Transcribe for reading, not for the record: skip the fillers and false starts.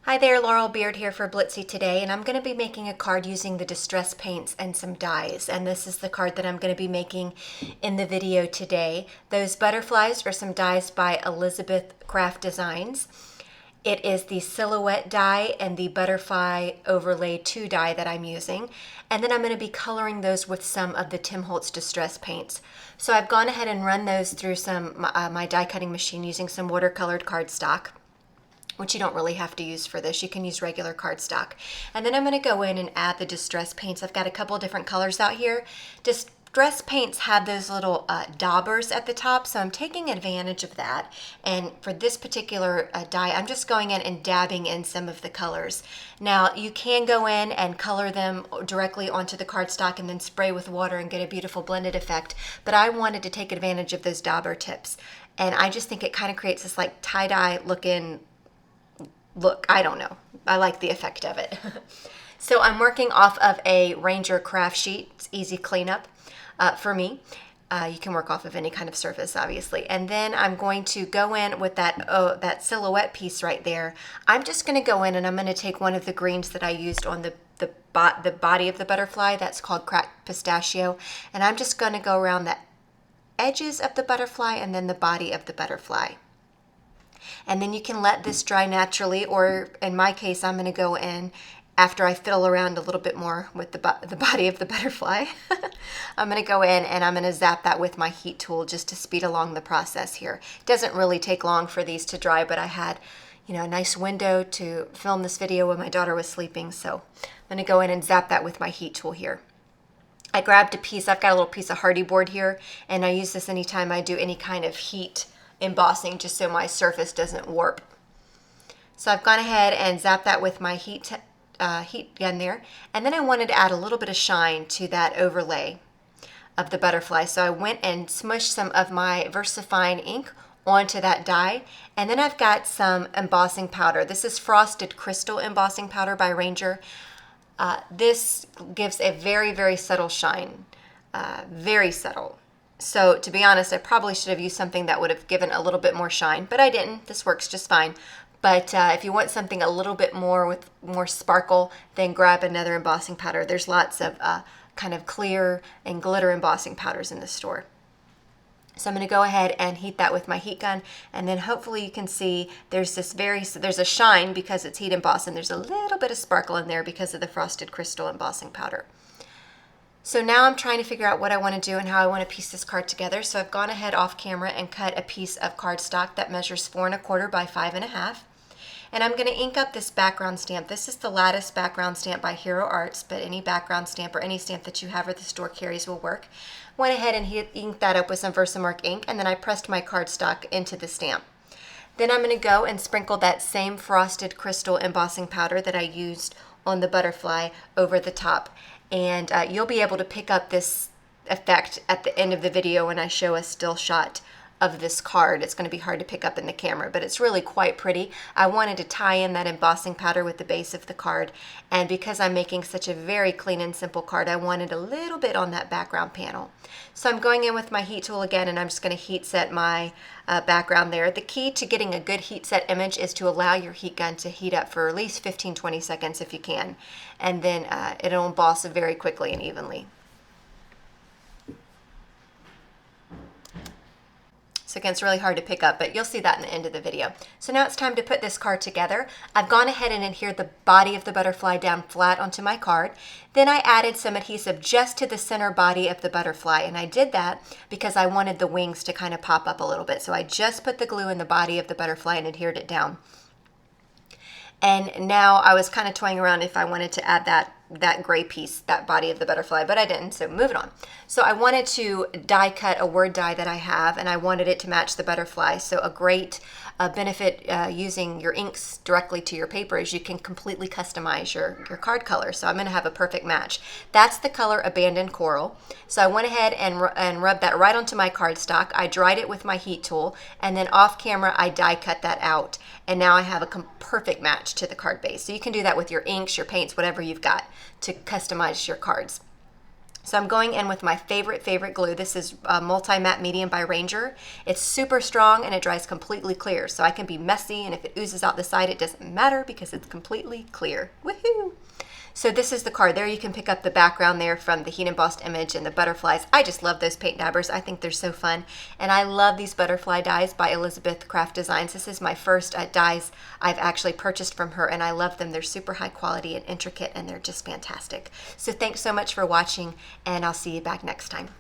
Hi there, Laurel Beard here for Blitsy today, and I'm going to be making a card using the distress paints and some dies. And this is the card that I'm going to be making in the video today. Those butterflies are some dies by Elizabeth Craft Designs. It is the silhouette die and the butterfly overlay 2 die that I'm using. And then I'm going to be coloring those with some of the Tim Holtz distress paints. So I've gone ahead and run those through my die cutting machine using some watercolored cardstock, which you don't really have to use for this. You can use regular cardstock. And then I'm going to go in and add the distress paints. I've got a couple different colors out here. Distress paints have those little daubers at the top, so I'm taking advantage of that. And for this particular die, I'm just going in and dabbing in some of the colors. Now, you can go in and color them directly onto the cardstock and then spray with water and get a beautiful blended effect, but I wanted to take advantage of those dauber tips. And I just think it kind of creates this like tie-dye looking look. I don't know. I like the effect of it. So I'm working off of a Ranger craft sheet. It's easy cleanup for me. You can work off of any kind of surface, obviously. And then I'm going to go in with that silhouette piece right there. I'm just going to go in and I'm going to take one of the greens that I used on the body of the butterfly. That's called cracked pistachio. And I'm just going to go around the edges of the butterfly and then the body of the butterfly. And then you can let this dry naturally, or in my case, I'm going to go in after I fiddle around a little bit more with the body of the butterfly. I'm going to go in and I'm going to zap that with my heat tool just to speed along the process here. It doesn't really take long for these to dry, but I had, a nice window to film this video when my daughter was sleeping, so I'm going to go in and zap that with my heat tool here. I grabbed a piece, I've got a little piece of hardy board here, and I use this anytime I do any kind of heat embossing, just so my surface doesn't warp. So I've gone ahead and zapped that with my heat gun there, and then I wanted to add a little bit of shine to that overlay of the butterfly. So I went and smushed some of my VersaFine ink onto that die, and then I've got some embossing powder. This is Frosted Crystal embossing powder by Ranger. This gives a very, very subtle shine, very subtle. So to be honest, I probably should have used something that would have given a little bit more shine, but I didn't. This works just fine. But if you want something a little bit more with more sparkle, then grab another embossing powder. There's lots of kind of clear and glitter embossing powders in the store. So I'm going to go ahead and heat that with my heat gun, and then hopefully you can see there's a shine because it's heat embossed, and there's a little bit of sparkle in there because of the Frosted Crystal embossing powder. So now I'm trying to figure out what I want to do and how I want to piece this card together. So I've gone ahead off camera and cut a piece of cardstock that measures 4 1/4 by 5 1/2. And I'm going to ink up this background stamp. This is the Lattice background stamp by Hero Arts, but any background stamp or any stamp that you have or the store carries will work. Went ahead and inked that up with some Versamark ink, and then I pressed my cardstock into the stamp. Then I'm going to go and sprinkle that same Frosted Crystal embossing powder that I used on the butterfly over the top. And you'll be able to pick up this effect at the end of the video when I show a still shot of this card. It's going to be hard to pick up in the camera, but it's really quite pretty. I wanted to tie in that embossing powder with the base of the card, and because I'm making such a very clean and simple card, I wanted a little bit on that background panel. So I'm going in with my heat tool again, and I'm just going to heat set my background there. The key to getting a good heat set image is to allow your heat gun to heat up for at least 15-20 seconds if you can, and then it'll emboss very quickly and evenly. So again, it's really hard to pick up, but you'll see that in the end of the video. So now it's time to put this card together. I've gone ahead and adhered the body of the butterfly down flat onto my card. Then I added some adhesive just to the center body of the butterfly, and I did that because I wanted the wings to kind of pop up a little bit. So I just put the glue in the body of the butterfly and adhered it down. And now I was kind of toying around if I wanted to add that gray piece, that body of the butterfly, but I didn't, so moving on. So I wanted to die cut a word die that I have, and I wanted it to match the butterfly. So a great benefit using your inks directly to your paper is you can completely customize your card color. So I'm going to have a perfect match. That's the color Abandoned Coral. So I went ahead and rubbed that right onto my cardstock. I dried it with my heat tool, and then off camera I die cut that out. And now I have a perfect match to the card base. So you can do that with your inks, your paints, whatever you've got to customize your cards. So I'm going in with my favorite glue. This is Multi-Matte Medium by Ranger. It's super strong and it dries completely clear. So I can be messy, and if it oozes out the side, it doesn't matter because it's completely clear. Woohoo! So this is the card. There you can pick up the background there from the heat embossed image and the butterflies. I just love those paint dabbers. I think they're so fun. And I love these butterfly dies by Elizabeth Craft Designs. This is my first dies I've actually purchased from her, and I love them. They're super high quality and intricate, and they're just fantastic. So thanks so much for watching, and I'll see you back next time.